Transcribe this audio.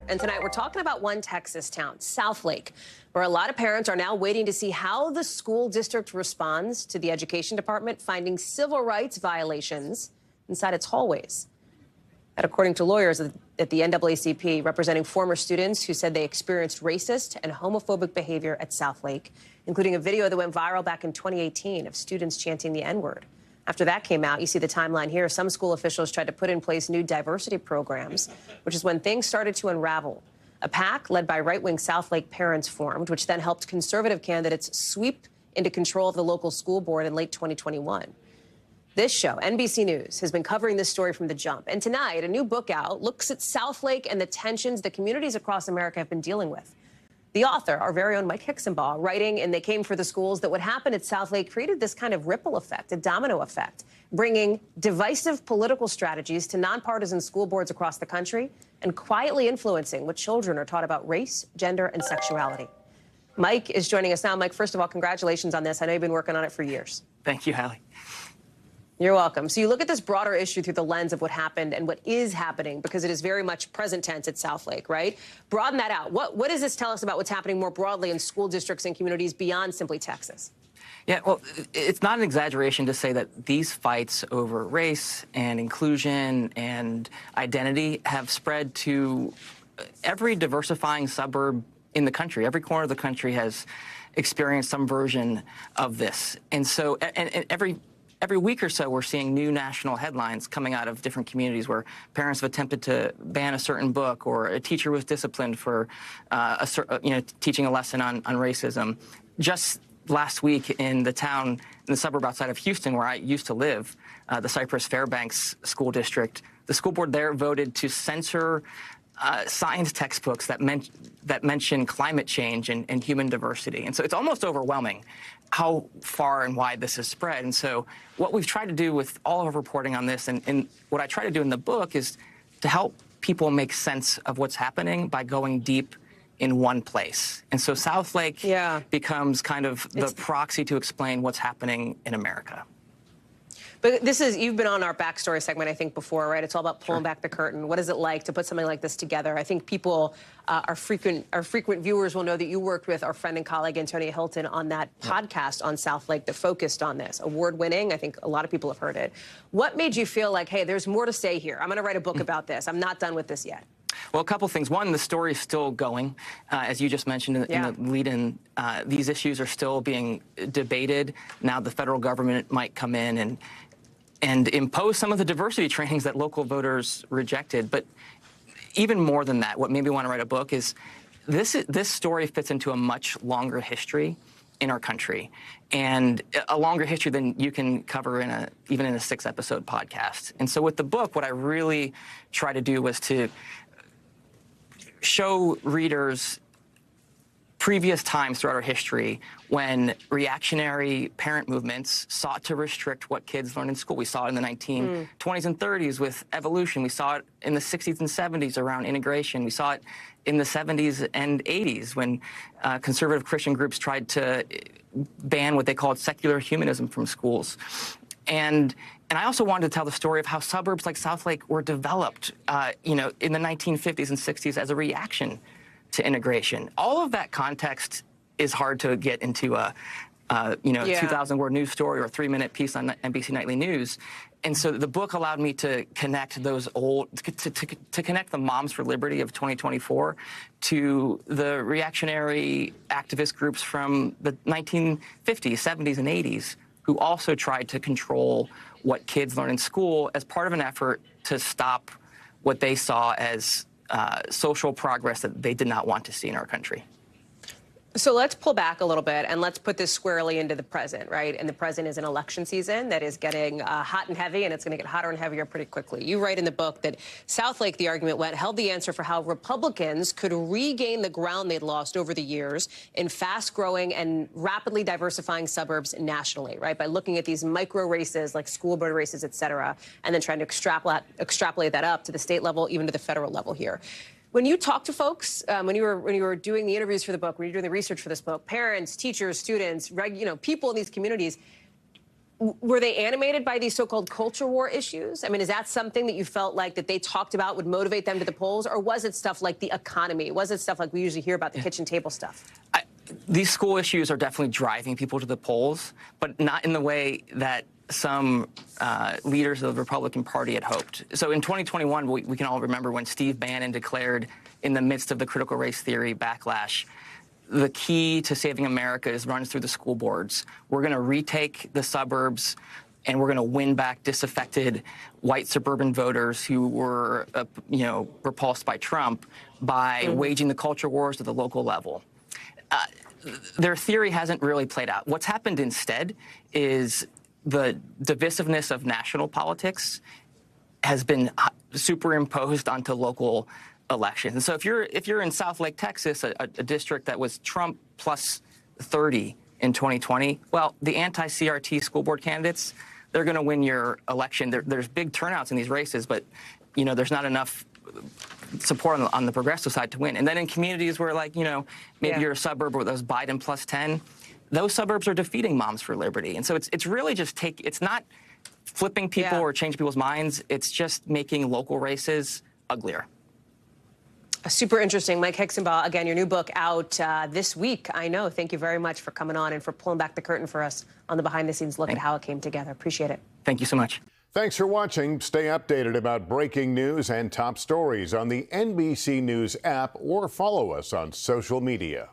And tonight we're talking about one Texas town, Southlake, where a lot of parents are now waiting to see how the school district responds to the education department finding civil rights violations inside its hallways. And according to lawyers at the NAACP representing former students who said they experienced racist and homophobic behavior at Southlake, including a video that went viral back in 2018 of students chanting the N-word. After that came out, you see the timeline here. Some school officials tried to put in place new diversity programs, which is when things started to unravel. A PAC led by right-wing Southlake parents formed, which then helped conservative candidates sweep into control of the local school board in late 2021. This show, NBC News, has been covering this story from the jump. And tonight, a new book out looks at Southlake and the tensions that communities across America have been dealing with. The author, our very own Mike Hixenbaugh, writing in They Came for the Schools that what happened at Southlake created this kind of ripple effect, a domino effect, bringing divisive political strategies to nonpartisan school boards across the country and quietly influencing what children are taught about race, gender, and sexuality. Mike is joining us now. Mike, first of all, congratulations on this. I know you've been working on it for years. Thank you, Hallie. You're welcome. So you look at this broader issue through the lens of what happened and what is happening, because it is very much present tense at Southlake, right? Broaden that out. What does this tell us about what's happening more broadly in school districts and communities beyond simply Texas? Yeah, well, it's not an exaggeration to say that these fights over race and inclusion and identity have spread to every diversifying suburb in the country. Every corner of the country has experienced some version of this. And so, and every week or so, we're seeing new national headlines coming out of different communities where parents have attempted to ban a certain book, or a teacher was disciplined for teaching a lesson on racism. Just last week in the suburb outside of Houston, where I used to live, the Cypress Fairbanks School District, the school board there voted to censor science textbooks that mention climate change and human diversity. And so it's almost overwhelming how far and wide this has spread. And so what we've tried to do with all of our reporting on this, and what I try to do in the book, is to help people make sense of what's happening by going deep in one place. And so Southlake becomes kind of the proxy to explain what's happening in America. But you've been on our backstory segment, I think, before, right? It's all about pulling back the curtain. What is it like to put something like this together? I think people, our frequent viewers will know that you worked with our friend and colleague, Antonia Hilton, on that podcast on Southlake that focused on this. Award-winning. I think a lot of people have heard it. What made you feel like, hey, there's more to say here? I'm going to write a book about this. I'm not done with this yet. Well, a couple things. One, the story is still going. As you just mentioned in the lead-in, these issues are still being debated. Now the federal government might come in and impose some of the diversity trainings that local voters rejected. But even more than that, what made me want to write a book is this story fits into a much longer history in our country, and a longer history than you can cover even in a 6-episode podcast. And so with the book, what I really tried to do was to show readers previous times throughout our history when reactionary parent movements sought to restrict what kids learn in school. We saw it in the 1920s and 30s with evolution. We saw it in the 60s and 70s around integration. We saw it in the 70s and 80s when conservative Christian groups tried to ban what they called secular humanism from schools. And I also wanted to tell the story of how suburbs like Southlake were developed, in the 1950s and 60s as a reaction to integration. All of that context is hard to get into a 2,000-word news story or a 3-minute piece on NBC Nightly News. And so the book allowed me to connect those to connect the Moms for Liberty of 2024 to the reactionary activist groups from the 1950s, 70s, and 80s who also tried to control what kids learn in school as part of an effort to stop what they saw as social progress that they did not want to see in our country. So let's pull back a little bit and let's put this squarely into the present, right? And the present is an election season that is getting hot and heavy, and it's going to get hotter and heavier pretty quickly. You write in the book that Southlake, the argument went, held the answer for how Republicans could regain the ground they'd lost over the years in fast-growing and rapidly diversifying suburbs nationally, right? By looking at these micro races like school board races, et cetera, and then trying to extrapolate that up to the state level, even to the federal level here. When you talk to folks, when you were doing the interviews for the book, when you were doing the research for this book, parents, teachers, students, people in these communities, Were they animated by these so-called culture war issues? I mean, is that something that you felt like that they talked about would motivate them to the polls, or was it stuff like the economy? Was it stuff like we usually hear about, the kitchen table stuff? These school issues are definitely driving people to the polls, but not in the way that some leaders of the Republican Party had hoped. So in 2021, we can all remember when Steve Bannon declared, in the midst of the critical race theory backlash, the key to saving America is runs through the school boards. We're going to retake the suburbs, and we're going to win back disaffected white suburban voters who were, repulsed by Trump by waging the culture wars at the local level. Their theory hasn't really played out. What's happened instead is the divisiveness of national politics has been superimposed onto local elections. And so if you're in Southlake, Texas, a district that was Trump plus 30 in 2020, well, the anti-CRT school board candidates, they're going to win your election. There's big turnouts in these races, but there's not enough support on the progressive side to win. And then in communities where, maybe you're a suburb where those Biden plus 10, those suburbs are defeating Moms for Liberty. And so it's really just it's not flipping people or changing people's minds. It's just making local races uglier. Super interesting. Mike Hixenbaugh, again, your new book out this week. I know. Thank you very much for coming on and for pulling back the curtain for us on the behind-the-scenes look at how it came together. Appreciate it. Thank you so much. Thanks for watching. Stay updated about breaking news and top stories on the NBC News app or follow us on social media.